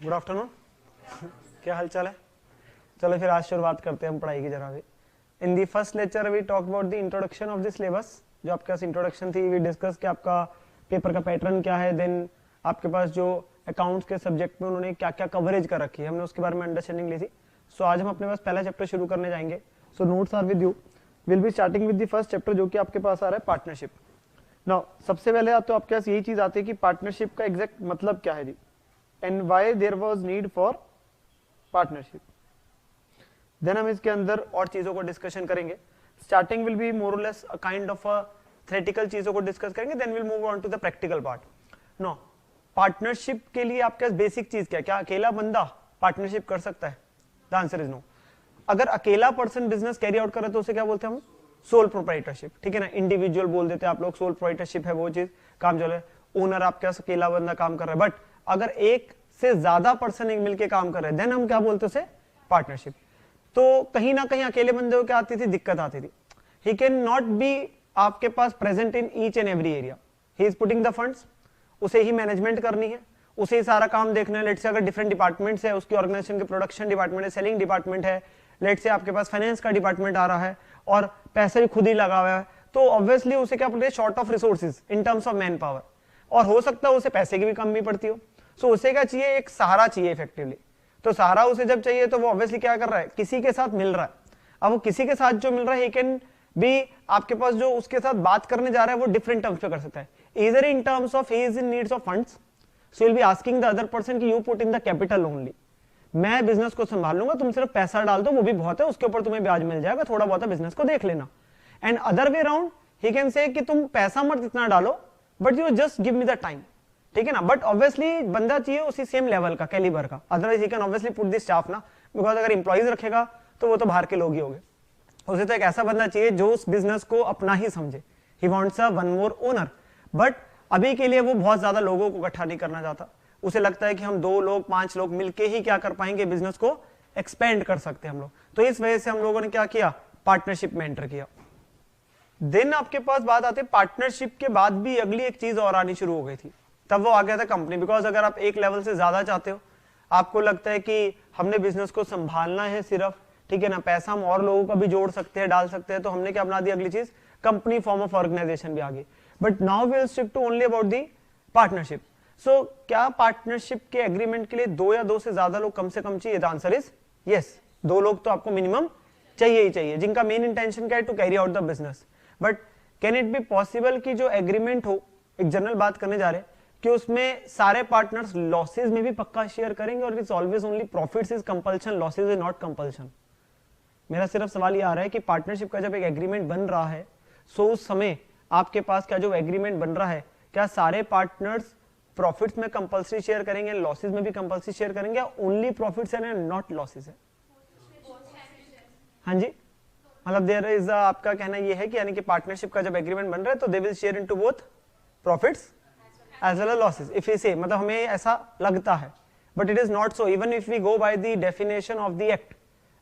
Good afternoon. क्या हाल चाल है? चलो फिर आज शुरुआत करते हैं हम पढ़ाई की जरा भी। In the first lecture we talk about the introduction of the syllabus. जो आपके पास इंट्रोडक्शन थी, वी डिस्कस कि आपका पेपर का पैटर्न क्या है, देन आपके पास जो अकाउंट्स के सब्जेक्ट में उन्होंने क्या क्या कवरेज कर रखी है, हमने उसके बारे में अंडरस्टैंडिंग ली थी। सो आज हम अपने पास पहला चैप्टर शुरू करने जाएंगे। So notes are with you. Will be starting with the first chapter जो कि आपके पास आ रहा है पार्टनरशिप। नाउ सबसे पहले तो आपके पास यही चीज आती है कि पार्टनरशिप का एग्जैक्ट मतलब क्या है जी, and why there was need for partnership. Then हम इसके अंदर और चीजों को डिस्कशन करेंगे। स्टार्टिंग विल बी मोर और less a kind of a theoretical चीजों को डिस्कस करेंगे, then will move on to the practical part. No, partnership के लिए आपके पास बेसिक चीज क्या है? क्या अकेला बंदा पार्टनरशिप कर सकता है? The answer is no. अगर अकेला पर्सन बिजनेस कैरी आउट करे तो उसे क्या बोलते हैं हम? Sole proprietorship. ठीक है ना, इंडिविजुअल बोल देते हैं आप लोग। सोल प्रोप्राइटरशिप है वो चीज, काम जो है ओनर आपके पास अकेला बंदा काम कर रहा है। बट अगर एक से ज्यादा पर्सन मिलकर काम कर रहे हैं, देन हम क्या बोलते हैं उसे? पार्टनरशिप। तो कहीं ना कहीं अकेले बंदे को क्या आती थी? दिक्कत आती थी। ही कैन नॉट बी आपके पास present in each and every area. He is putting the funds, उसे ही मैनेजमेंट करनी है, उसे ही सारा काम देखना है। लेट से अगर डिफरेंट डिपार्टमेंट्स है, उसकी ऑर्गेनाइजेशन के प्रोडक्शन डिपार्टमेंट है, सेलिंग डिपार्टमेंट है, लेट से आपके पास फाइनेंस का डिपार्टमेंट आ रहा है और पैसे भी खुद ही लगा हुआ है, तो ऑब्वियसली उसे क्या पड़ती है? Short of resources in terms of man power. और हो सकता है उसे पैसे की भी कमी पड़ती हो। सो उसे क्या चाहिए? एक सहारा चाहिए इफेक्टिवली। तो सहारा उसे जब चाहिए तो वो ऑब्वियसली क्या कर रहा है? किसी के साथ मिल रहा है। अब वो किसी के साथ जो मिल रहा है, ही कैन बी आपके पास जो उसके साथ बात करने जा रहा है वो डिफरेंट टर्म्स पे कर सकता है। इधर in terms of he is in needs of funds, so will be asking the other person कि you put in the capital only. मैं बिजनेस को संभाल लूंगा, तुम सिर्फ पैसा डाल दो, वो भी बहुत है, उसके ऊपर तुम्हें ब्याज मिल जाएगा, थोड़ा बहुत बिजनेस को देख लेना। And other way around he can say कि तुम पैसा मत इतना डालो, but you just give me the time. ठीक है ना, बट ऑब्वियसली बंदा चाहिए उसी सेम लेवल का, कैलिबर का। Otherwise he can obviously put the staff ना, बिकॉज अगर इंप्लॉइज रखेगा तो वो तो बाहर के लोग ही होंगे। उसे तो एक ऐसा बंदा चाहिए जो उस बिजनेस को अपना ही समझे। He wants a one more owner. But अभी के लिए वो बहुत ज्यादा लोगों को इकट्ठा नहीं करना चाहता। उसे लगता है कि हम 2 लोग 5 लोग मिलके ही क्या कर पाएंगे? बिजनेस को एक्सपेंड कर सकते हैं हम लोग। तो इस वजह से हम लोगों ने क्या किया? पार्टनरशिप में एंटर किया। देन आपके पास बात आती है पार्टनरशिप के बाद भी अगली एक चीज और आनी शुरू हो गई थी, तब वो आ गया था कंपनी। बिकॉज अगर आप एक लेवल से ज्यादा चाहते हो, आपको लगता है कि हमने बिजनेस को संभालना है सिर्फ, ठीक है ना, पैसा हम और लोगों का भी जोड़ सकते हैं, डाल सकते हैं, तो हमने क्या बना दिया? अगली चीज कंपनी फॉर्म ऑफ ऑर्गेनाइजेशन भी आ गई। But now we will stick to only about the partnership. सो क्या पार्टनरशिप के एग्रीमेंट के लिए 2 या 2 से ज्यादा लोग कम से कम चाहिए? The answer is yes. 2 लोग तो आपको मिनिमम चाहिए ही चाहिए, जिनका मेन इंटेंशन क्या है? To carry out the business. But can it be possible कि जो एग्रीमेंट हो, एक जनरल बात करने जा रहे हैं, कि उसमें सारे पार्टनर्स लॉसेज में भी पक्का शेयर करेंगे? और it's always only profits is compulsion, losses is not compulsion. मेरा सिर्फ सवाल ये आ रहा है कि पार्टनरशिप का जब एक एग्रीमेंट बन रहा है, सो उस समय आपके पास क्या जो एग्रीमेंट बन रहा है, क्या सारे पार्टनर्स प्रॉफिट्स में कंपल्सरी शेयर करेंगे, लॉसेज में भी कंपल्सरी शेयर करेंगे, या ओनली प्रॉफिट्स है नॉट लॉसेज है? हाँ जी, मतलब देयर इज आपका कहना ये है कि यानी कि पार्टनरशिप का जब एग्रीमेंट बन रहा है तो they will share into both profits as well as losses. If you say, मतलब हमें ऐसा लगता है, but it is not so. Even if we go by the definition of the act,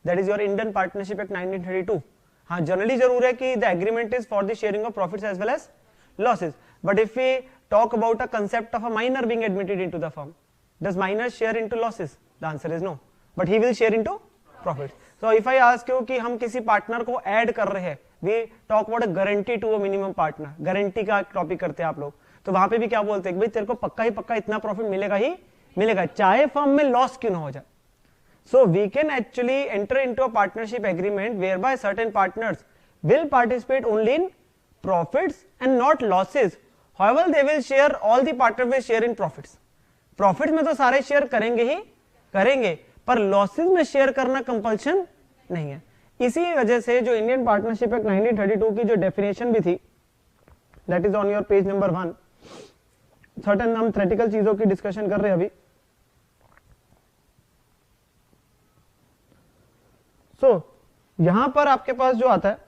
that is your Indian partnership act 1932, हाँ generally जरूर है कि the agreement is for the sharing of profits as well as losses. But if we talk about a concept of a minor being admitted into the firm, does minor share into losses? The answer is no. But he will share into profits. So if I ask you कि हम किसी partner को add कर रहे हैं, we talk about a guarantee to a minimum partner. Guarantee का topic करते हैं आप लोग, तो वहां पे भी क्या बोलते हैं? भाई तेरे को पक्का ही पक्का इतना प्रॉफिट मिलेगा ही मिलेगा, चाहे फर्म में लॉस क्यों ना हो जाए। So we can actually enter into a partnership agreement whereby certain partners will participate only in profits and not losses. However, they will share, all the partners will share in profits. Profits में तो सारे share करेंगे ही करेंगे, पर losses में share करना compulsion नहीं है। इसी वजह से जो इंडियन पार्टनरशिप एक्ट 1932 की जो डेफिनेशन भी थी, that is on your page number 1। Certain हम थ्योरेटिकल चीजों की डिस्कशन कर रहे हैं अभी। सो यहां पर आपके पास जो आता है,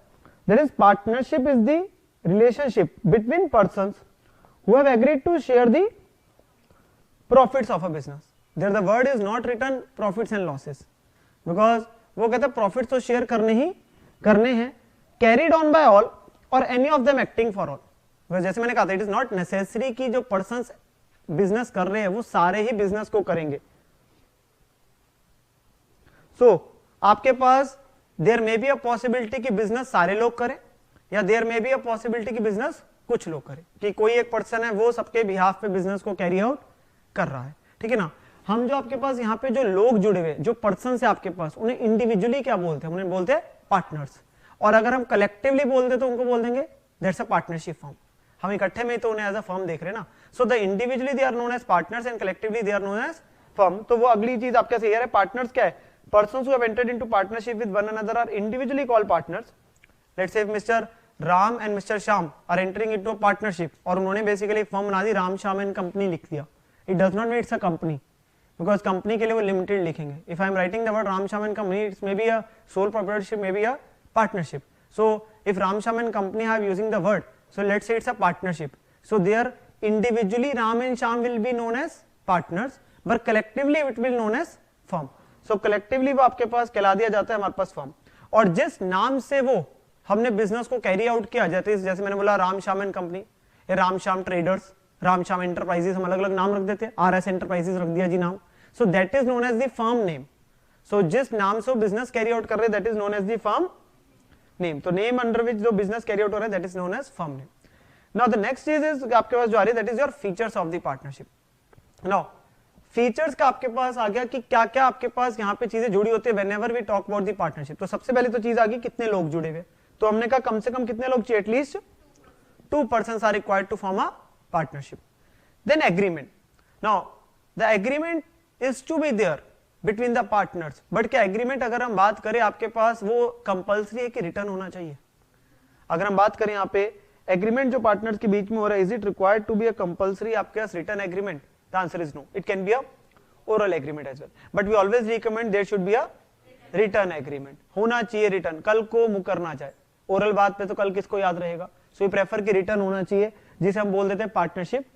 there is partnership is the relationship between persons who have agreed to share the profits of a business. There the word is not written profits and losses, because वो कहते हैं profits तो share करने हैं, carried on by all or any of them acting for all. जैसे मैंने कहा था, it is not necessary कि जो persons business कर रहे हैं वो सारे ही business को करेंगे। आपके पास there may be a possibility कि बिजनेस सारे लोग करें, या there may be a possibility कि बिजनेस कुछ लोग करें, कि कोई एक पर्सन है वो सबके बिहाफ पे बिजनेस को कैरी आउट कर रहा है, ठीक है ना। हम जो आपके पास यहाँ पे जो लोग जुड़े हुए, जो पर्सन है आपके पास, उन्हें इंडिविजुअली क्या बोलते हैं, उन्हें बोलते हैं पार्टनर्स। और अगर हम कलेक्टिवली बोलते तो उनको बोल देंगे दैट्स अ पार्टनरशिप फर्म। हम इकट्ठे में तो उन्हें एज अ फर्म देख रहे हैं ना। So the individually they are known as partners and collectively they are known as firm. तो वो अगली चीज आपके क्लियर है, पार्टनर्स क्या है, persons who have entered into partnership with one another are individually called partners. Let's say mister Ram and mister Shyam are entering into a partnership, और उन्होंने बेसिकली फर्म बना दी, राम श्याम एंड कंपनी लिख दिया। It does not mean it's a company, because company के लिए वो limited लिखेंगे। If I am writing the word Ram Shyam and company, it's may be a sole proprietorship, may be a partnership. So if Ram Sham and company have using the word, so let's say it's a partnership. So there individually Ram and Sham will be known as partners, but collectively it will known as firm. So collectively वो आपके पास कहला दिया जाता है हमारे पास firm। और जिस नाम से वो हमने बिजनेस को कैरी आउट किया जाता है, जैसे मैंने बोला राम श्याम एंड कंपनी, या राम श्याम ट्रेडर्स, राम श्याम एंटरप्राइजेस, हम अलग अलग नाम रख देते हैं, RS एंटरप्राइजेस रख दिया जी नाम। So that is known as the firm name. So जिस नाम से वो बिजनेस कैरी आउट कर रहे हैं, that is known as the firm name. तो नेम अंडर विच जो बिजनेस कैरी आउट हो रहा है, that is known as firm name. Now the next चीज इज आपके पास जो आ रही है, that is your features of the partnership. Now features का आपके पास आ गया कि क्या क्या आपके पास यहाँ पे चीजें जुड़ी होती है whenever we talk about the partnership. तो सबसे पहले तो चीज आ गई कितने लोग जुड़े हुए, तो हमने कहा कम से कम कितने लोग चाहिए, at least 2 persons are required to form a partnership. Then agreement. Now the agreement is to be there between the partners, but क्या एग्रीमेंट अगर हम बात करें आपके पास वो कंपल्सरी है कि रिटर्न होना चाहिए। अगर हम बात करें यहाँ पे एग्रीमेंट जो पार्टनर्स के बीच में हो रहा है, is it required to be a compulsory आपके पास written agreement? The answer is no, it can be a oral agreement as well, but we always recommend there should be a written agreement, होना चाहिए return, कल को मुकरना चाहे। Oral बात पे तो कल किसको याद रहेगा, सो वी प्रेफर कि रिटर्न होना चाहिए, जिसे हम बोल देते हैं पार्टनरशिप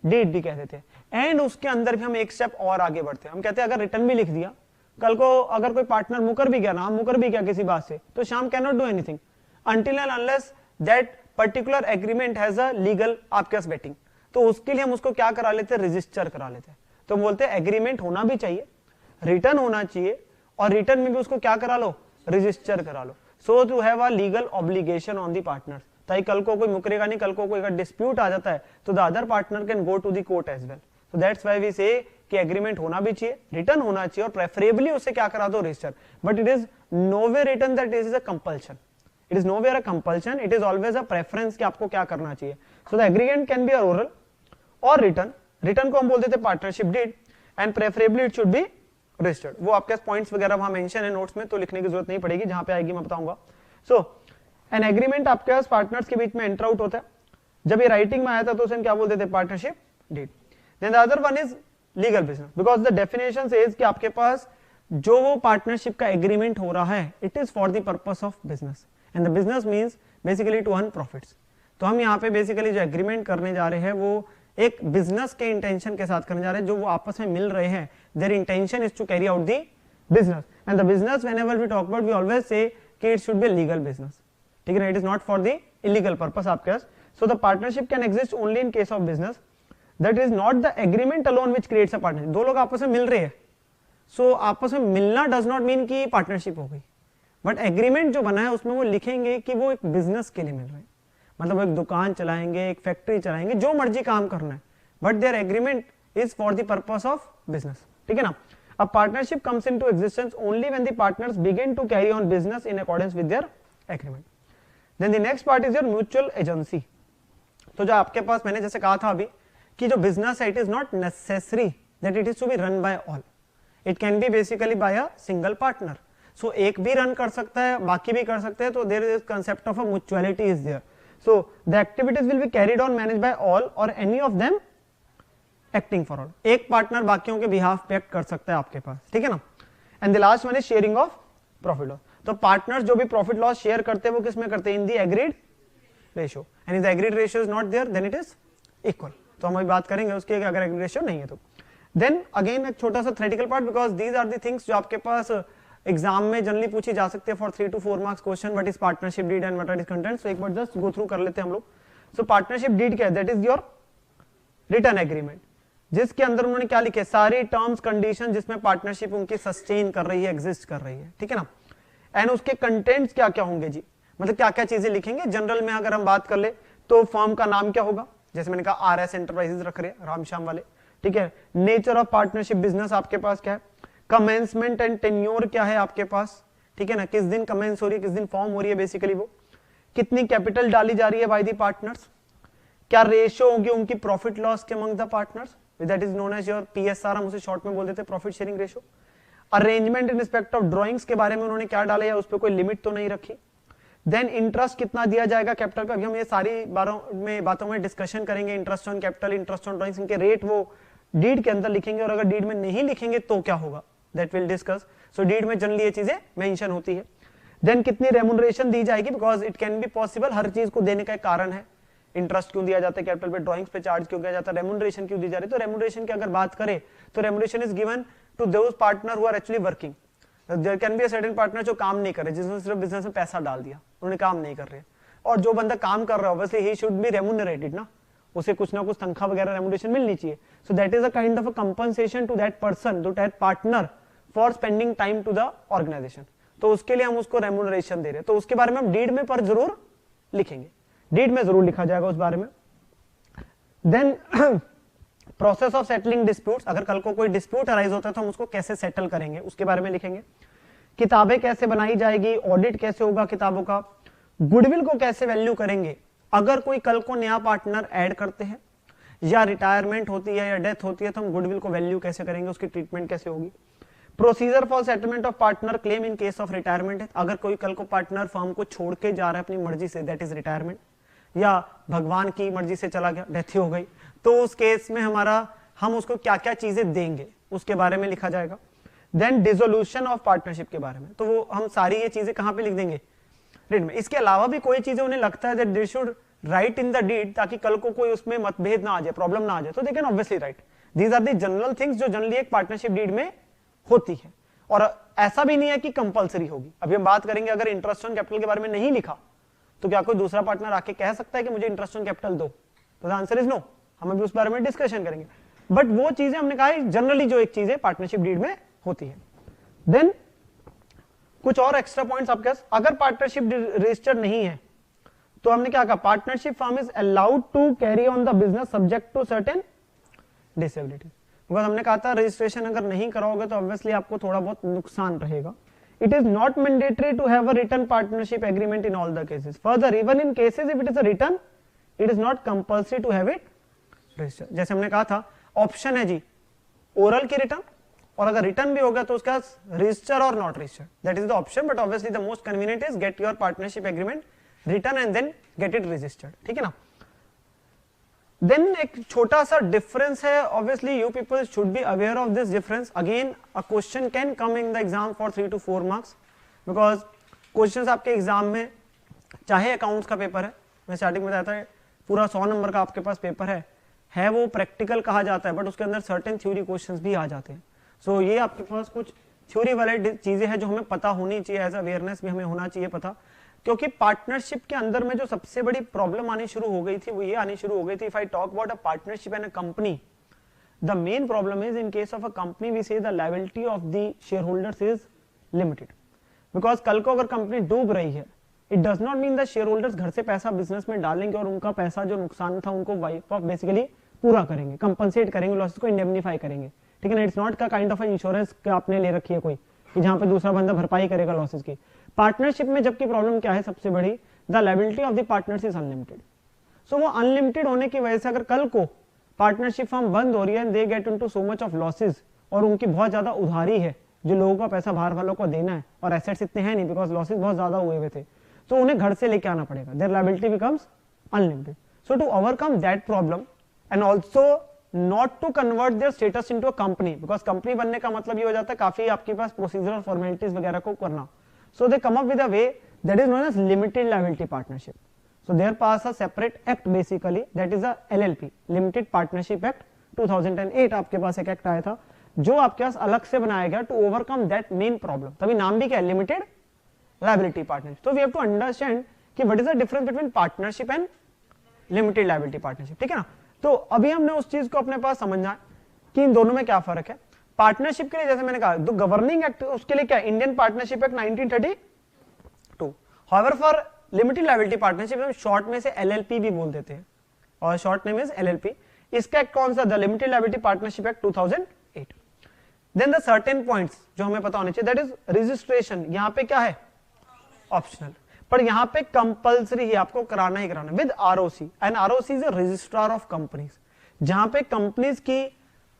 डीड भी कहते थे। एंड उसके अंदर भी हम एक स्टेप और आगे बढ़ते हैं, हम कहते हैं अगर रिटर्न भी लिख दिया, कल को अगर कोई पार्टनर मुकर भी गया ना, मुकर भी गया किसी बात से, तो शाम can not do anything until and unless that particular agreement has a legal आपके पास वेटिंग। तो उसके लिए हम उसको क्या करा लेते हैं, रजिस्टर करा लेते हैं। तो हम बोलते हैं एग्रीमेंट होना भी चाहिए, रिटर्न होना चाहिए, और रिटर्न में भी उसको क्या करा लो, रजिस्टर करा लो, so to have a legal obligation on the partners, ताकि कल को कोई मुकरेगा नहीं, कल को कोई अगर डिस्प्यूट आ जाता है तो the other partner can go to the court as well. So that's why we say कि एग्रीमेंट होना भी चाहिए, रिटर्न होना चाहिए, और प्रेफरेबली उसे क्या करा दो, register. But it is no way written that is a compulsion, it is nowhere a compulsion, it is always a preference कि आपको क्या करना चाहिए। So the agreement can be a oral और रिटर्न। रिटर्न को हम बोल देते हैं partnership deed, and preferably it should be registered. वो आपके पॉइंट्स वगैरह वहां मेंशन है नोट्स में, तो लिखने की जरूरत नहीं पड़ेगी, जहां पे आएगी मैं बताऊंगा। सो एन एग्रीमेंट आपके पास पार्टनर्स के बीच में एंटर आउट होता है। जब ये राइटिंग में आया था तो उसे क्या बोल देते हैं, partnership deed. Then the other one is legal business, because the definition says कि आपके पास जो वो पार्टनरशिप का एग्रीमेंट हो रहा है, it is for the purpose of business, and the business means basically to earn profits. तो हम यहाँ पे बेसिकली जो एग्रीमेंट करने जा रहे हैं वो एक बिजनेस के इंटेंशन के साथ करने जा रहे हैं, जो वो आपस में मिल रहे हैं, their intention is to carry out the business, and the business whenever we talk about we always say कि it should be legal business, ठीक है ना, it is not for the illegal purpose आपके पास। So the partnership can exist only in case of business, that is not the agreement alone which creates a partnership. दो लोग आपस में मिल रहे हैं, सो आपस में मिलना डज नॉट मीन कि पार्टनरशिप हो गई, बट एग्रीमेंट जो बना है उसमें वो लिखेंगे कि वो एक बिजनेस के लिए मिल रहे हैं, मतलब एक दुकान चलाएंगे, एक फैक्ट्री चलाएंगे, जो मर्जी काम करना है, but their agreement is for the purpose of business, ठीक है ना। A partnership comes into existence only when the partners begin to carry on business in accordance with their agreement. Then the next part is your mutual agency. तो जो आपके पास मैंने जैसे कहा था अभी कि जो बिजनेस है, it is not necessary that it is to be run by all, it can be basically by a single partner. So एक भी रन कर सकता है, बाकी भी कर सकते हैं, तो there is concept of a mutuality is there. So the activities will be carried on manage by all और any of them acting for all. एक पार्टनर बाकियों के बिहाफ पे एक्ट कर सकता है आपके पास, ठीक है ना। And the last one is sharing of profit loss. तो पार्टनर्स जो भी प्रॉफिट लॉस शेयर करते हैं वो किस में करते हैं, in the agreed ratio, and if the agreed ratio is not there then it is equal. तो हम अभी बात करेंगे उसकी अगर एग्रीड रेशियो नहीं है तो। देन अगेन एक छोटा सा theoretical part, because these are the things जो आपके पास एग्जाम में जनरली पूछी जा सकते हैं for 3 to 4 marks question, what is partnership deed and what are its contents. So एक बार जस्ट गो थ्रू कर लेते हैं हम लोग। सो पार्टनरशिप डीड क्या है, that is your return agreement जिसके अंदर उन्होंने क्या लिखे, सारी टर्म्स कंडीशन जिसमें पार्टनरशिप उनकी सस्टेन कर रही है, एग्जिस्ट कर रही है, ठीक है ना। एंड उसके कंटेंट्स क्या क्या होंगे जी, मतलब क्या क्या चीजें लिखेंगे। जनरल में अगर हम बात कर ले तो फर्म का नाम क्या होगा, जैसे मैंने कहा RS एंटरप्राइजेस रख रहे हैं रामश्याम वाले, ठीक है। नेचर ऑफ पार्टनरशिप बिजनेस आपके पास क्या है, कमेंसमेंट एंड टेन्योर क्या है आपके पास, ठीक है ना, किस दिन कमेंस हो रही है, किस दिन फॉर्म हो रही है, बेसिकली वो कितनी कैपिटल डाली जा रही है बाय द पार्टनर्स, क्या रेशियो होगी उनकी प्रॉफिट लॉस के among the partners, that is known as your PSR, हम उसे शॉर्ट में बोल देते हैं profit sharing ratio. Arrangement in respect of drawings के बारे में उन्होंने क्या डाला है, उस पर कोई लिमिट तो नहीं रखी। देन इंटरेस्ट कितना दिया जाएगा कैपिटल पे, अभी हम ये सारी बातों में डिस्कशन करेंगे, interest on capital, interest on drawings, इनके रेट वो डीड के अंदर लिखेंगे, और अगर डीड में नहीं लिखेंगे तो क्या होगा, that will discuss. So deed में जनरली ये चीजें मेंशन होती है। देन कितनी रेमुनरेशन दी जाएगी, because it can be possible, हर चीज को देने का एक कारण है, इंटरेस्ट क्यों दिया जाता है कैपिटल पे, ड्राइंग्स पे चार्ज क्यों किया जाता है, रेमुनरेशन क्यों दी जा रही है। तो रेमुनरेशन की अगर बात करें तो remuneration is given to those partner who are actually working. There can be a certain partner जो काम नहीं कर रहे, जिसने सिर्फ बिजनेस में पैसा डाल दिया, उन्होंने काम नहीं कर रहे, और जो बंदा काम कर रहा है ऑब्वियसली ही शुड बी रेमुनरेटेड ना, उसे कुछ ना कुछ तनख्वाह वगैरह रेमुनरेशन मिलनी चाहिए। So that is a kind of a compensation to that person, to that partner for spending time to the organisation, तो उसके लिए हम उसको रेमुनरेशन दे रहे हैं। तो उसके बारे में हम डीड में पर जरूर लिखेंगे, डीड में जरूर लिखा जाएगा उस बारे में। Then process of settling disputes, अगर कल को कोई डिस्प्यूट अराइज होता है तो हम उसको कैसे सेटल करेंगे उसके बारे में लिखेंगे। किताबें कैसे बनाई जाएगी, ऑडिट कैसे होगा किताबों का, गुडविल को कैसे वैल्यू करेंगे, अगर कोई कल को नया पार्टनर ऐड करते हैं या रिटायरमेंट होती है या डेथ होती है तो हम गुडविल को वैल्यू कैसे करेंगे, उसकी ट्रीटमेंट कैसे होगी। Procedure for settlement of partner claim in case of retirement है, अगर कोई कल को पार्टनर फर्म को छोड़ के जा रहा है अपनी मर्जी से, दैट इज रिटायरमेंट, या भगवान की मर्जी से चला गया, डेथ ही हो गई, तो उस केस में हम उसको क्या क्या चीजें देंगे उसके बारे में लिखा जाएगा। देन डिसोल्यूशन ऑफ पार्टनरशिप के बारे में, तो वो हम सारी ये चीजें कहां पे लिख देंगे, डीड में। इसके अलावा भी कोई चीजें उन्हें लगता है that they should write in the deed, ताकि कल को कोई उसमें मतभेद ना आ जाए, प्रॉब्लम ना आ जाए, तो they can obviously write. These are the general things जो जनरली एक पार्टनरशिप डीड में होती है, और ऐसा भी नहीं है कि कंपलसरी होगी। अभी हम बात करेंगे अगर इंटरेस्ट ऑन कैपिटल के बारे में नहीं लिखा तो क्या कोई दूसरा पार्टनर आके कह सकता है कि मुझे इंटरेस्ट ऑन कैपिटल दो, तो द आंसर इज नो। हम अभी उस बारे में डिस्कशन करेंगे, बट वो चीजें हमने कहा जनरली जो एक चीज है पार्टनरशिप डीड में होती है। देन कुछ और एक्स्ट्रा पॉइंट्स आपके पास, अगर पार्टनरशिप रजिस्टर्ड नहीं है तो हमने क्या कहा, partnership firm is allowed to carry on the business subject to certain disability. Because हमने कहा था रजिस्ट्रेशन अगर नहीं कराओगे तो ऑब्वियसली आपको थोड़ा बहुत नुकसान रहेगा। It is not mandatory to have a written partnership agreement in all the cases. Further, even in cases if it is a written, it is not compulsory to have it registered. जैसे हमने कहा था option है जी oral की return, और अगर return भी होगा तो उसका रजिस्टर और not register, that is the option, but obviously the most convenient is get your partnership agreement return and then get it registered, ठीक है ना। देन एक छोटा सा डिफरेंस है, obviously you people should be aware of this difference. Again a question can come in the exam for 3 to 4 marks, because questions आपके exam में चाहे अकाउंट्स का पेपर है, मैं स्टार्टिंग में बताया था पूरा 100 नंबर का आपके पास पेपर है वो प्रैक्टिकल कहा जाता है, बट उसके अंदर सर्टेन थ्योरी क्वेश्चंस भी आ जाते हैं। सो ये आपके पास कुछ थ्योरी वाले चीजें हैं जो हमें पता होनी चाहिए, एज अवेयरनेस भी हमें होना चाहिए पता, क्योंकि पार्टनरशिप के अंदर में जो सबसे बड़ी प्रॉब्लम आनी शुरू हो गई थी वो ये आनी शुरू हो गई थी, if I talk about a partnership and a company, the main problem is in case of a company we say the liability of the share holders is limited, because कल को अगर कंपनी डूब रही है it does not mean the share holders घर से पैसा business में डालेंगे और उनका पैसा जो नुकसान था उनको वाइप ऑफ बेसिकली पूरा करेंगे, कंपनसेट करेंगे, लॉसेस को इंडेमनीफाई करेंगे, ठीक है ना। इट्स नॉट का काइंड ऑफ इंश्योरेंस आपने ले रखी है कोई कि जहां पे दूसरा बंदा भरपाई करेगा लॉसेस की। पार्टनरशिप में जबकि प्रॉब्लम क्या है सबसे बड़ी, the liability of the partners is unlimited. So वो अनलिमिटेड होने की वजह से अगर कल को पार्टनरशिप फर्म बंद हो रही है, they get into so much of losses, और उनकी बहुत ज्यादा उधारी है जो लोगों का पैसा बाहर वालों को देना है, और एसेट्स इतने हैं नहीं बिकॉज लॉसेस बहुत ज्यादा हुए हुए थे, तो उन्हें घर से लेके आना पड़ेगा, their liability becomes unlimited. So to overcome that problem and also not to convert their status into a company, because company बनने का मतलब ये हो जाता है काफी आपके पास प्रोसीजर और फॉर्मेलिटीज वगैरह को करना। So they come up with a way that is known as limited liability partnership. So there pass a separate act basically, that is a LLP, Limited Partnership Act 2008 आपके पास एक एक्ट आया था जो आपके पास अलग से बनाया गया to overcome that main problem. तभी नाम भी क्या है, Limited Liability Partnership. So we have to understand कि what is the difference between partnership and limited liability partnership, ठीक है ना। तो अभी हमने उस चीज को अपने पास समझना है कि इन दोनों में क्या फर्क है। पार्टनरशिप के लिए जैसे मैंने कहा जो गवर्निंग एक्ट उसके लिए क्या, Indian partnership act 1932। However for limited liability partnership हम शॉर्ट में से एलएलपी भी बोल देते हैं, और शॉर्ट नेम इज एलएलपी। इसका एक्ट कौन सा, the limited liability partnership act 2008। Then the certain points जो हमें पता होने चाहिए, दैट इज रजिस्ट्रेशन, यहाँ पे क्या है ऑप्शनल, पर यहाँ पे कंपल्सरी ही आपको कराना ही कराना with ROC, and ROC is registrar of companies, जहां पे कंपनीज की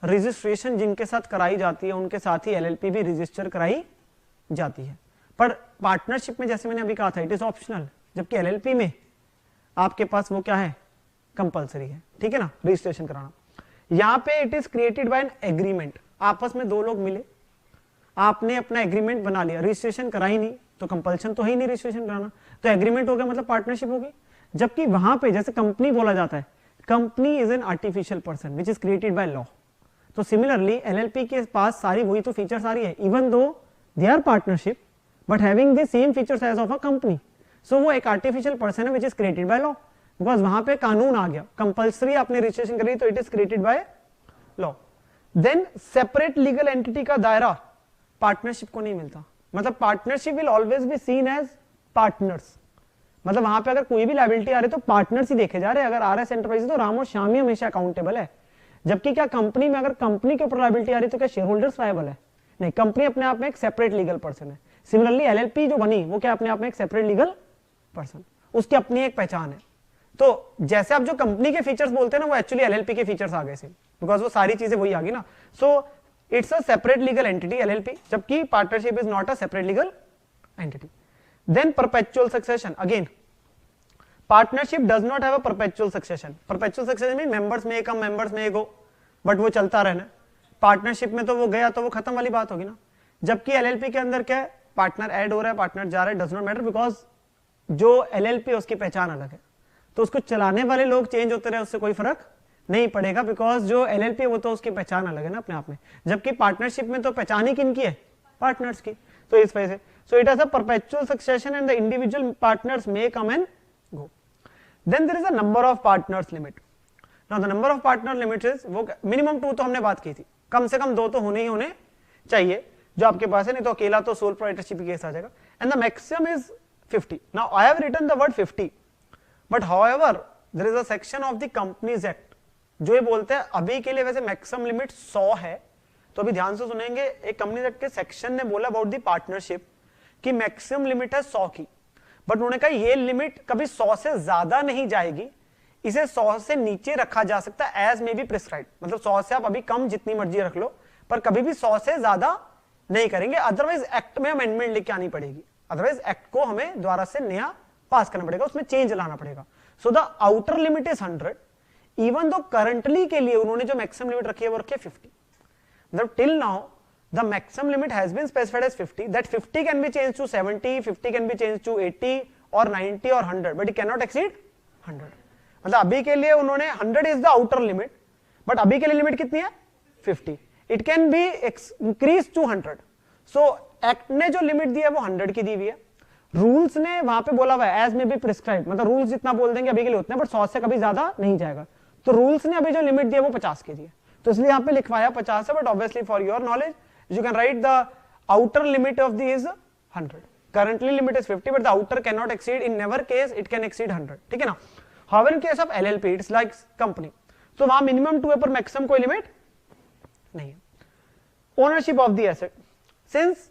रजिस्ट्रेशन जिनके साथ कराई जाती है उनके साथ ही एलएलपी भी रजिस्टर कराई जाती है। पर पार्टनरशिप में जैसे मैंने अभी कहा था इट इज ऑप्शनल, जबकि एलएलपी में आपके पास वो क्या है, कंपल्सरी है, ठीक है ना, रजिस्ट्रेशन कराना। यहाँ पे it is created bye an agreement, आपस में दो लोग मिले, आपने अपना एग्रीमेंट बना लिया, रजिस्ट्रेशन कराई नहीं तो कंपल्शन तो है ही नहीं रजिस्ट्रेशन कराना, तो एग्रीमेंट हो गया मतलब पार्टनरशिप होगी। जबकि वहां पे जैसे कंपनी बोला जाता है, company is an artificial person which is created by law, तो सिमिलरली एलएलपी के पास सारी वही तो फीचर सारी है, even though they are partnership but having the same features as of a company, so वो एक आर्टिफिशियल पर्सन है which is created by law, because वहां पे कानून आ गया, कंपल्सरी आपने रजिस्ट्रेशन करी तो it is created by law. Then separate legal entity का दायरा पार्टनरशिप को नहीं मिलता, मतलब partnership will always be seen as partners, मतलब वहां पे अगर कोई भी लायबिलिटी आ रही तो पार्टनर्स ही देखे जा रहे हैं, अगर आरएस एंटरप्राइज तो राम और श्याम ही हमेशा अकाउंटेबल है, जबकि क्या कंपनी में अगर कंपनी के ऊपर लायबिलिटी आ रही तो क्या शेयर होल्डर्स लायबल है, नहीं, कंपनी अपने आप में एक सेपरेट लीगल पर्सन है। सिमिलरली एलएलपी जो बनी वो क्या अपने आप में एक सेपरेट लीगल पर्सन, उसकी अपनी एक पहचान है। तो जैसे आप जो कंपनी के फीचर्स बोलते हैं ना वो एक्चुअली एलएलपी के फीचर्स आ गए से, बिकॉज वो सारी चीजें वही आ गई ना, so it's a separate legal entity LLP, जबकि partnership is not a separate legal entity. Then perpetual succession, again partnership does not have a perpetual succession, perpetual succession mean members में एक हम मेंबर्स में एक हो, बट वो चलता रहना। पार्टनरशिप में तो वो गया तो वो खत्म वाली बात होगी ना, जबकि एलएलपी के अंदर क्या है, पार्टनर ऐड हो रहा है, पार्टनर जा रहा है, डज नॉट मैटर, बिकॉज जो एलएलपी है उसकी पहचान अलग है, तो उसको चलाने वाले लोग चेंज होते रहे उससे कोई फर्क नहीं पड़ेगा, बिकॉज जो एलएलपी है वो तो उसकी पहचान अलग है ना अपने आप में, जबकि पार्टनरशिप में तो पहचान ही किनकी है, पार्टनर्स की, तो इस वजह से so it has a perpetual succession and the individual partners may come and go. Then there is a number of partners limit, now the number of partner limit is, वो मिनिमम 2 तो हमने बात की थी, कम से कम 2 तो होने ही होने चाहिए जो आपके पास है, नहीं तो अकेला तो सोल प्रोप्राइटरशिप केस आ जाएगा, and the maximum is 50। Now I have written the word 50, but however there is a section of the companies act जो ये बोलते हैं अभी के लिए वैसे मैक्सिमम लिमिट 100 है, तो अभी ध्यान से सुनेंगे, एक कंपनी एक्ट के सेक्शन ने बोला अबाउट द पार्टनरशिप कि मैक्सिमम लिमिट है 100 की, बट उन्होंने कहा ये लिमिट कभी 100 से ज्यादा नहीं जाएगी, इसे 100 से नीचे रखा जा सकता है एज मे बी प्रिस्क्राइब्ड, मतलब 100 से आप अभी कम जितनी मर्जी रख लो, पर कभी भी 100 से ज्यादा नहीं करेंगे, अदरवाइज एक्ट में अमेंडमेंट लेके आनी पड़ेगी, अदरवाइज एक्ट को हमें दोबारा से नया पास करना पड़ेगा, उसमें चेंज लाना पड़ेगा। So the outer limit is 100, even though currently के लिए उन्होंने जो मैक्सिमम लिमिट रखी है वो रखी है 50, मतलब till now the maximum limit has been specified as 50, that 50 can be change to 70, 50 can be change to 80 और 90 और 100, but it can not exceed 100, मतलब अभी के लिए उन्होंने 100 is the outer limit, but अभी के लिए लिमिट कितनी है 50, it can be increase to 100, so act ने जो लिमिट दी है वो 100 की दी हुई है, रूल्स ने वहां पे बोला हुआ है एज मे बी प्रिस्क्राइब, मतलब रूल्स जितना बोल देंगे अभी के लिए उतना, बट 100 से कभी ज्यादा नहीं जाएगा, तो रूल्स ने अभी जो लिमिट दी है वो 50 की दी है, तो इसलिए यहाँ पे लिखवाया 50 है, but obviously for your knowledge you can write the outer limit of the is 100, currently limit is 50 but the outer cannot exceed, in never case it can exceed 100, ठीक है ना। however in case of LLP it's like company, so वहां minimum 2 है पर maximum कोई limit नहीं है। Ownership of the asset, since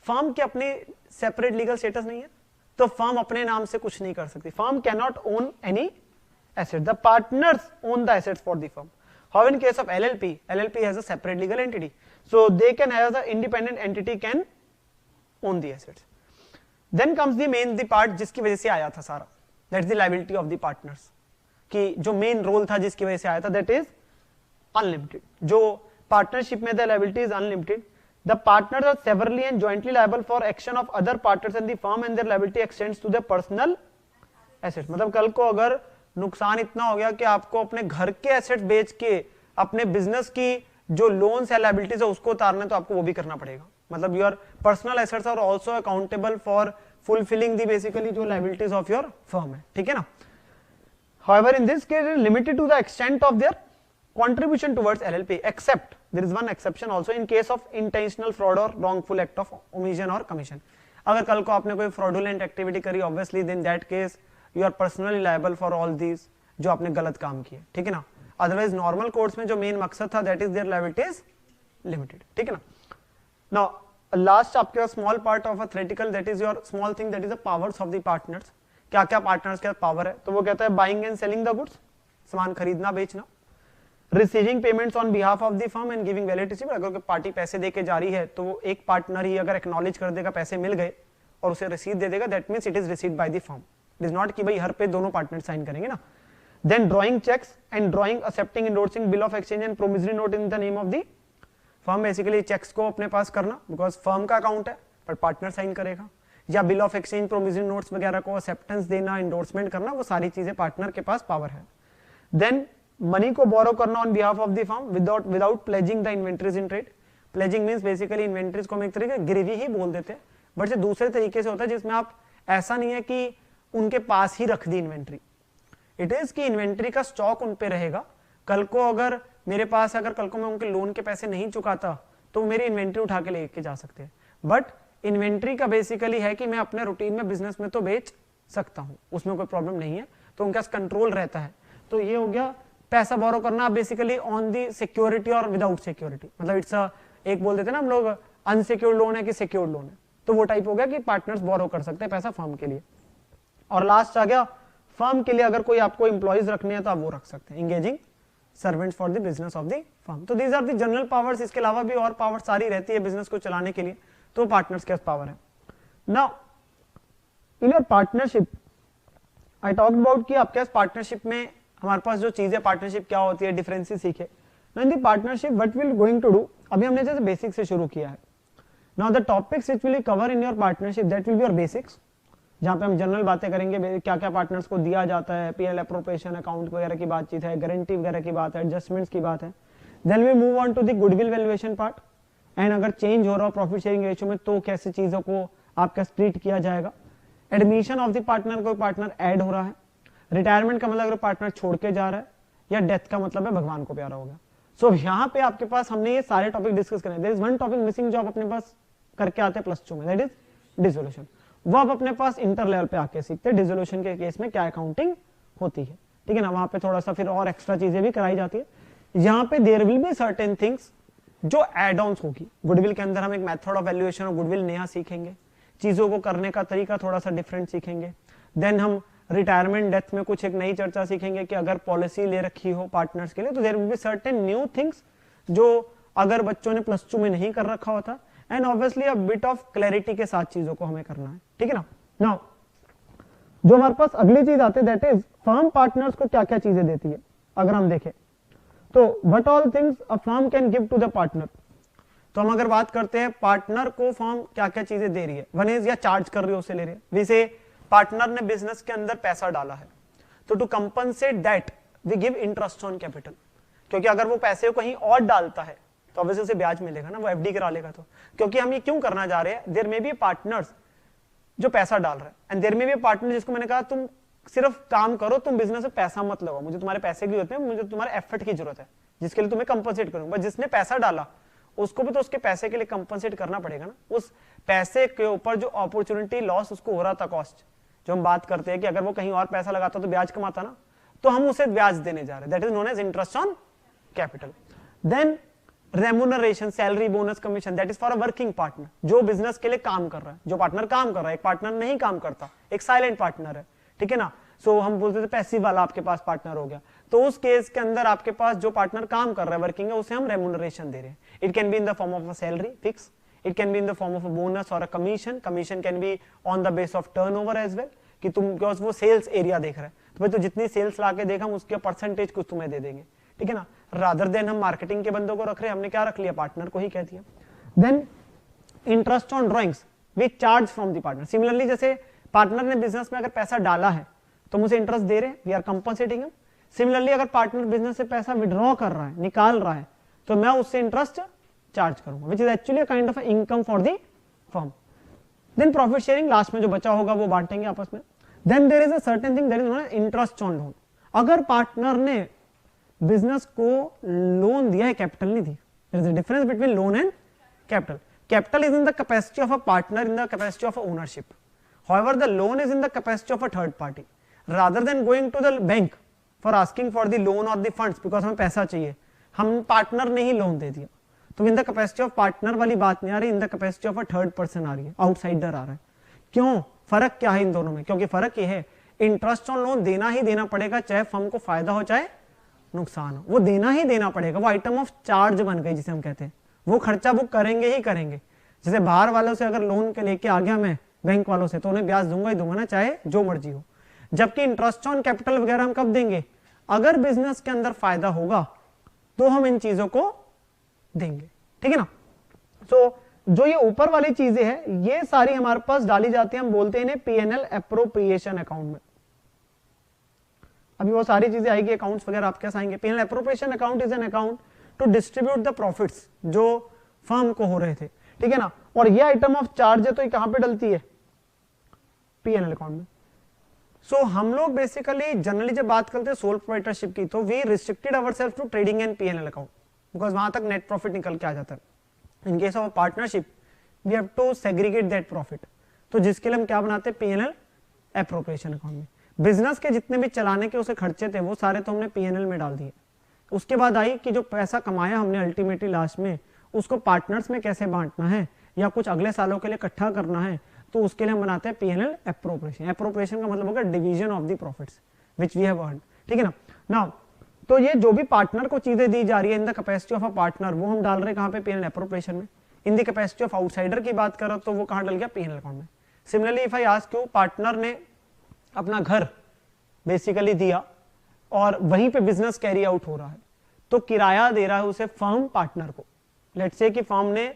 firm के अपने सेपरेट लीगल स्टेटस नहीं है तो फर्म अपने नाम से कुछ नहीं कर सकती, firm can not own any asset, the partners own the assets for the firm. However, in case of LLP has a separate legal entity, so they can have the independent entity can own the assets. Then comes the main the part जिसकी वजह से आया था सारा, that's the liability of the partners, कि जो main role था जिसकी वजह से आया था that is unlimited, जो पार्टनरशिप में the liability is unlimited, the partners are severally and jointly liable for action of other partners in the firm and their liability extends to their personal assets। मतलब कल को अगर नुकसान इतना हो गया कि आपको अपने घर के एसेट बेच के अपने बिजनेस की जो लोन्स या लायबिलिटीज है उसको उतारना, तो आपको वो भी करना पड़ेगा, मतलब your personal assets are also accountable for fulfilling the basically जो लायबिलिटीज ऑफ योर फर्म है, ठीक है ना। However, in this case it is limited to the extent of their contribution towards LLP except there is one exception also in case of intentional fraud or wrongful act of omission or commission. अगर कल को आपने कोई fraudulent activity करी obviously then that case you are personally liable for all these जो आपने गलत काम किए, ठीक है ना. अदरवाइज नॉर्मल कोर्ट्स में जो मेन मकसद था that is their liability is limited, ठीक है ना. नाउ लास्ट आपके पास small part of a theoretical that is your small thing that is the powers of the partners. क्या क्या पार्टनर्स के पावर है, तो वो कहता है buying and selling the goods, सामान खरीदना बेचना, receiving payments on behalf of the firm and giving valid receipt. अगर पार्टी पैसे देके जा रही है तो वो एक पार्टनर ही अगर एक्नॉलेज कर देगा पैसे मिल गए और उसे रसीद दे देगा, that means it is received by the firm. It is not कि भाई हर पे दोनों पार्टनर साइन करेंगे ना. Then drawing checks and drawing, accepting, endorsing bill of exchange and promissory note in the name of the firm. Basically checks को अपने पास करना because firm का अकाउंट है पर पार्टनर साइन करेगा, या bill of exchange promissory notes वगैरह को एक्सेप्टेंस देना, एंडोर्समेंट करना, वो सारी चीजें पार्टनर के पास पावर है. देन मनी को बोरो करना on behalf of the firm without pledging the inventories in trade. Pledging means basically inventories को हम एक तरीके गिरवी ही बोल देते हैं, बट ये दूसरे तरीके से होता है जिसमें आप ऐसा नहीं है कि उनके पास ही रख दी इन्वेंट्री. इट इज कि इन्वेंट्री का स्टॉक उन पे रहेगा. कल को अगर मेरे पास अगर कल को मैं उनके लोन के पैसे नहीं चुकाता तो मेरी इन्वेंट्री उठा के लेके जा सकते हैं. बट इन्वेंट्री का बेसिकली है कि मैं अपने रूटीन में बिजनेस में तो बेच सकता हूं, उसमें कोई प्रॉब्लम नहीं है, तो उनका कंट्रोल रहता है. तो ये हो गया पैसा बोरो करना बेसिकली ऑन दी सिक्योरिटी और विदाउट सिक्योरिटी. मतलब इट्स एक बोल देते हैं ना हम लोग अनसिक्योर्ड लोन है कि सिक्योर्ड लोन है, तो वो टाइप हो गया कि पार्टनर्स बोरो कर सकते हैं पैसा फर्म के लिए. और लास्ट आ गया फर्म के लिए अगर कोई आपको एम्प्लॉइज रखने हैं तो आप वो रख सकते हैं, engaging servants for the business of the firm. तो these are the general powers. इसके अलावा भी और पावर सारी रहती है बिजनेस को चलाने के लिए, तो पार्टनर्स के पास पावर है. Now in your partnership I talked about कि आपके पास पार्टनरशिप में हमारे पास जो चीजें पार्टनरशिप क्या होती है, डिफरेंसेस सीखे. Now in the partnership what will going to do, अभी हमने जैसे बेसिक से शुरू किया है. Now the topics which will cover in your partnership that will be your basics, जहां पे हम जनरल बातें करेंगे क्या क्या पार्टनर्स को दिया जाता है, पीएल अप्रोप्रिएशन अकाउंट वगैरह की बातचीत है, गारंटी वगैरह की बात है, एडजस्टमेंट्स की बात है. Then we move on to the goodwill valuation part, and अगर चेंज हो रहा हो प्रॉफिट शेयरिंग रेशियो में तो कैसे चीजों को आपका ट्रीट किया जाएगा. एडमिशन ऑफ द पार्टनर, कोई पार्टनर ऐड हो रहा है. रिटायरमेंट का मतलब अगर पार्टनर छोड़ के जा रहा है, या डेथ का मतलब है भगवान को प्यारा हो गया. सो यहाँ पे आपके पास हमने ये सारे टॉपिक डिस्कस करे. There is one topic missing जो आप अपने पास करके आते हैं +2 में, दैट इज डिसोल्यूशन. वो आप अपने पास इंटर लेवल पे आके सीखते हैं डिसोल्यूशन के केस में क्या अकाउंटिंग होती है, ठीक है ना. वहां पे थोड़ा सा फिर और एक्स्ट्रा चीजें भी कराई जाती है. यहाँ पे there will be certain things जो एड ऑन्स होगी. गुडविल के अंदर हम एक method of valuation of goodwill नया सीखेंगे, चीजों को करने का तरीका थोड़ा सा डिफरेंट सीखेंगे. देन हम रिटायरमेंट डेथ में कुछ एक नई चर्चा सीखेंगे कि अगर पॉलिसी ले रखी हो पार्टनर्स के लिए तो there will be certain new things जो अगर बच्चों ने +2 में नहीं कर रखा होता, and obviously a bit of clarity के साथ चीजों को हमें करना है, ठीक है ना. नाउ जो हमारे पास अगली चीज आती है दैट इज फर्म पार्टनर्स को क्या क्या चीजें देती है. अगर हम देखें तो what all things a firm can give to the partner. तो हम अगर बात करते हैं पार्टनर को फर्म क्या क्या चीजें दे रही है, वन इज या चार्ज कर रही है उसे ले रही है. वैसे पार्टनर ने बिजनेस के अंदर पैसा डाला है तो to compensate that we give interest on capital, क्योंकि अगर वो पैसे को कहीं और डालता है तो ऑब्वियसली उसे ब्याज मिलेगा ना, वो एफडी करा लेगा. तो क्योंकि हम ये क्यों करना जा रहे हैं, देयर मे बी पार्टनर्स जो पैसा डाल रहा है, and there may be partner जिसको मैंने कहा तुम सिर्फ काम करो, तुम बिजनेस में पैसा मत लगाओ, मुझे तुम्हारे पैसे की जरूरत है, मुझे तुम्हारे एफर्ट की जरूरत है जिसके लिए तुम्हें कंपनसेट करूंगा. जिसने पैसा डाला उसको भी तो उसके पैसे के लिए कंपनसेट करना पड़ेगा ना. उस पैसे के ऊपर जो अपॉर्चुनिटी लॉस उसको हो रहा था, कॉस्ट जो हम बात करते हैं कि अगर वो कहीं और पैसा लगाता तो ब्याज कमाता ना, तो हम उसे ब्याज देने जा रहे हैं, that is known as interest on capital. Then remuneration, salary, bonus, commission, that is for a working partner जो बिजनेस के लिए काम कर रहा है. जो पार्टनर काम कर रहा है, एक पार्टनर नहीं काम करता, एक साइलेंट पार्टनर है, ठीक है ना. सो हम बोलते थे पैसिव वाला आपके पास पार्टनर हो गया. तो उस केस के अंदर आपके पास जो पार्टनर काम कर रहा है, वर्किंग है, उसे हम रेम्यूनरेशन दे रहे हैं. It can be in the form of a salary fix, it can be in the form of a bonus और a commission. Commission can be on the base of turnover as well, कि तुम because वो sales area देख रहा है तो भाई तो जितनी सेल्स लाके देखा हम उसके परसेंटेज कुछ तुम्हें दे देंगे, ठीक है ना. रादर देन हम मार्केटिंग के बंदों को रख रहे हैं, हमने क्या रख लिया, पार्टनर को ही कह दिया. Then interest on drawings we charge from the partner. Similarly जैसे पार्टनर ने बिजनेस में अगर पैसा डाला है तो मुझे इंटरेस्ट दे रहे हैं, we are compensating him. Similarly अगर पार्टनर बिजनेस से पैसा विड्रॉ कर रहा है, निकाल रहा है, तो मैं उससे इंटरेस्ट चार्ज करूंगा, which is actually a kind of income for the firm. Then profit sharing, last में जो बचा होगा वो बांटेंगे आपस में. Then there is a certain thing that is known as interest on loan. अगर पार्टनर ने बिजनेस को लोन दिया है, कैपिटल नहीं दी। There is a difference between loan and capital. Capital is in the capacity of a partner in the capacity of ownership, however the loan is in the capacity of a third party. Rather than going to the bank for asking for the loan और the funds because हमें पैसा चाहिए, हम partner ने ही loan दे दिया, तो in the capacity of partner वाली बात नहीं आ रही, in the capacity of a third person आ रही है, आउटसाइडर आ रहा है। क्यों? फर्क क्या है इन दोनों में? क्योंकि फर्क ये है, इंटरेस्ट ऑन लोन देना ही देना पड़ेगा, चाहे फर्म को फायदा हो चाहे नुकसान हो, वो देना ही देना पड़ेगा। वो आइटम ऑफ चार्ज बन गई जिसे हम कहते हैं, वो खर्चा वो करेंगे ही करेंगे। जैसे बाहर वालों से अगर लोन के लेके आ गया मैं बैंक वालों से, तो उन्हें ब्याज दूंगा ही दूंगा ना, चाहे जो मर्जी हो। जबकि इंटरेस्ट ऑन कैपिटल वगैरह हम कब देंगे? अगर बिजनेस के अंदर फायदा होगा तो हम इन चीजों को देंगे, ठीक है ना। सो जो ये ऊपर वाली चीजें हैं ये सारी हमारे पास डाली जाती है, हम बोलते हैं इन्हें पीएनएल एप्रोप्रिएशन अकाउंट में। अभी वो सारी चीजें आएगी, अकाउंट्स वगैरह आप कैसे आएंगे। PNL appropriation account is an account to distribute the profits जो फर्म को हो रहे थे, ठीक है ना। और ये आइटम ऑफ चार्ज है तो ये कहां पे डलती है? पीएनएल अकाउंट में। सो हम लोग बेसिकली जनरली जब बात करते हैं सोल प्रोप्राइटरशिप की, तो we restricted ourselves to trading and PNL account because वहां तक नेट प्रॉफिट निकल के आ जाता है। In case of partnership we have to segregate that profit, तो जिसके लिए हम क्या बनाते हैं? पीएनएल एप्रोप्रिएशन अकाउंट में। बिजनेस के जितने भी चलाने के उसे खर्चे थे वो सारे तो हमने पीएनएल में डाल दिए। उसके बाद आई कि जो पैसा कमाया हमने अल्टीमेटली लास्ट में उसको पार्टनर्स में कैसे बांटना है या कुछ अगले सालों के लिए इकट्ठा करना है, तो उसके लिए हम बनाते हैं पीएनएल एप्रोप्रिएशन। एप्रोप्रिएशन का मतलब होगा division of the profits which we have earned, ठीक है ना। नाउ तो ये जो भी पार्टनर को चीजें दी जा रही है इन the capacity of a partner, वो हम डाल रहे हैं कहां पे? पीएनएल एप्रोप्रिएशन में। इन द कैपेसिटी ऑफ आउटसाइडर की बात करो तो वो कहां डल गया? पीएनएल अकाउंट में। Similarly if I ask you, partner ने अपना घर बेसिकली दिया और वहीं पे बिजनेस कैरी आउट हो रहा है, तो किराया दे रहा है उसे फर्म पार्टनर को। लेट्स से कि फर्म ने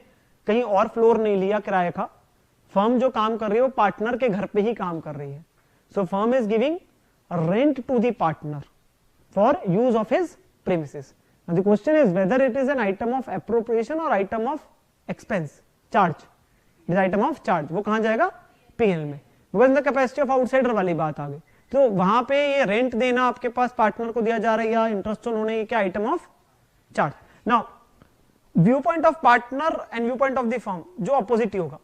कहीं और फ्लोर नहीं लिया किराए का, फर्म जो काम कर रही है वो पार्टनर के घर पे ही काम कर रही है। So firm is giving rent to the partner for use of his premises. Now the question is whether it is an item of appropriation और item of expense charge. It is item of charge, वो कहां जाएगा? PNL में, because in the capacity of outsider वाली बात आ गई। तो वहां पे ये रेंट देना आपके पास पार्टनर को दिया जा रहा है या इंटरेस्ट ऑन होने क्या? Item of charge. Now view point of partner and view point of the firm जो अपोजिट ही होगा,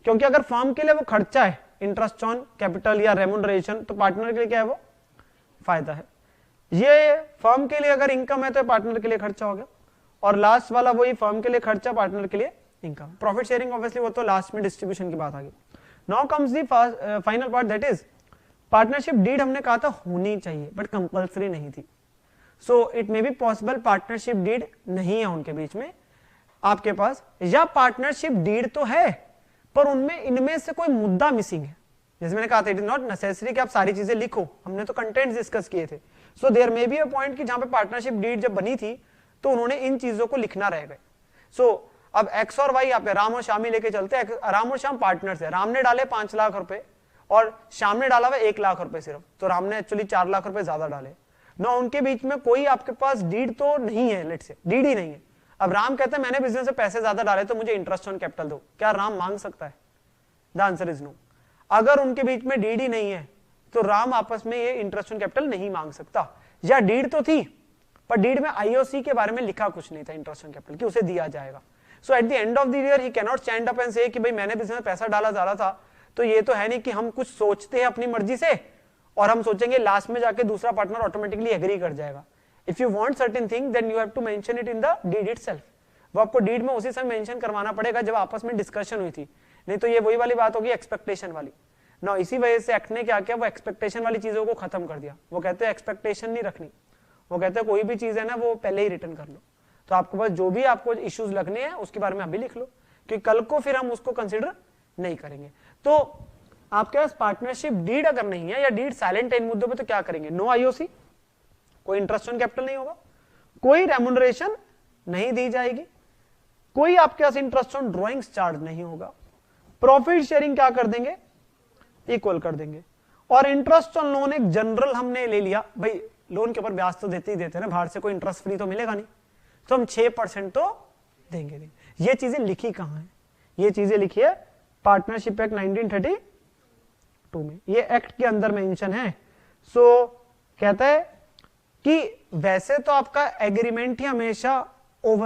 क्योंकि अगर फर्म के लिए वो खर्चा है इंटरेस्ट ऑन कैपिटल या रेम्यूनरेशन, तो पार्टनर के लिए क्या है? वो फायदा है। ये फर्म के लिए अगर इनकम है तो पार्टनर के लिए खर्चा हो गया, और लास्ट वाला वही फर्म के लिए खर्चा, पार्टनर के लिए इनकम। प्रॉफिट शेयरिंग ऑब्वियसली वो तो लास्ट में डिस्ट्रीब्यूशन की बात आ गई। Now comes the final part, that is partnership deed. हमने कहा था होनी चाहिए बट कंपल्सरी नहीं थी। So it may be possible partnership deed नहीं है उनके बीच में आपके पास, या पार्टनरशिप डीड तो है पर उनमें इनमें से कोई मुद्दा मिसिंग है। जैसे मैंने कहा था, इट इज नॉट नेसेसरी कि आप सारी चीजें लिखो, हमने तो कंटेंट डिस्कस किए थे। So there may be a point कि जहां पे पार्टनरशिप डीड जब बनी थी तो उन्होंने इन चीजों को लिखना रह गए। सो अब एक्स और वाई आप राम और श्याम ही लेके चलते हैं। राम और श्याम पार्टनर्स है, राम ने डाले 5 लाख रुपए और श्याम ने डाला हुआ 1 लाख रुपए सिर्फ, तो राम ने एक्चुअली 4 लाख रुपए ज्यादा डाले ना। उनके बीच में कोई आपके पास डीड तो नहीं है, लेट से डीड ही नहीं है। अब राम कहता है मैंने बिजनेस में पैसे ज्यादा डाले तो मुझे इंटरेस्ट ऑन कैपिटल दो, क्या राम मांग सकता है? The answer is no. अगर उनके बीच में डीड ही नहीं है तो राम आपस में ये इंटरेस्ट ऑन कैपिटल नहीं मांग सकता। या डीड तो थी पर डीड में आईओसी के बारे में लिखा कुछ नहीं था इंटरेस्ट ऑन कैपिटल कि उसे दिया जाएगा। So at the end of the year he can not stand up and say कि भाई मैंने बिजनेस में पैसा डाला ज्यादा था, तो ये तो है नहीं कि हम कुछ सोचते हैं अपनी मर्जी से और हम सोचेंगे लास्ट में जाके दूसरा पार्टनर ऑटोमेटिकली एग्री कर जाएगा। If you want certain thing then you have to mention it in the deed itself. वो आपको डीड में उसी समय मेंशन करवाना पड़ेगा जब आपस में डिस्कशन हुई थी, नहीं तो ये वही वाली बात होगी एक्सपेक्टेशन वाली ना। इसी वजह से एक्ट ने क्या किया, वो एक्सपेक्टेशन वाली चीजों को खत्म कर दिया। वो कहते हैं एक्सपेक्टेशन नहीं रखनी, वो कहते हैं कोई भी चीज है ना वो पहले ही रिटर्न कर लो। तो आपके पास जो भी आपको इश्यूज लगने हैं उसके बारे में अभी लिख लो, क्योंकि कल को फिर हम उसको कंसिडर नहीं करेंगे। तो आपके पास पार्टनरशिप डीड अगर नहीं है या डीड साइलेंट है इन मुद्दों पे, तो क्या करेंगे? नो आईओसी, कोई इंटरेस्ट ऑन कैपिटल नहीं होगा, कोई रेम्यूनरेशन नहीं दी जाएगी, कोई आपके पास इंटरेस्ट ऑन ड्रॉइंग्स चार्ज नहीं होगा, प्रॉफिट शेयरिंग क्या कर देंगे? इक्वल कर देंगे। और इंटरेस्ट ऑन लोन एक जनरल हमने ले लिया, भाई लोन के ऊपर ब्याज तो देते ही देते हैं ना, बाहर से कोई इंटरेस्ट फ्री तो मिलेगा नहीं, तो हम 6% तो देंगे। ये चीजें लिखी कहां है? ये चीजें लिखी है पार्टनरशिप एक्ट 1932 में, ये एक्ट के अंदर मेंशन है। सो कहता है कि वैसे तो आपका एग्रीमेंट ही हमेशा ओवर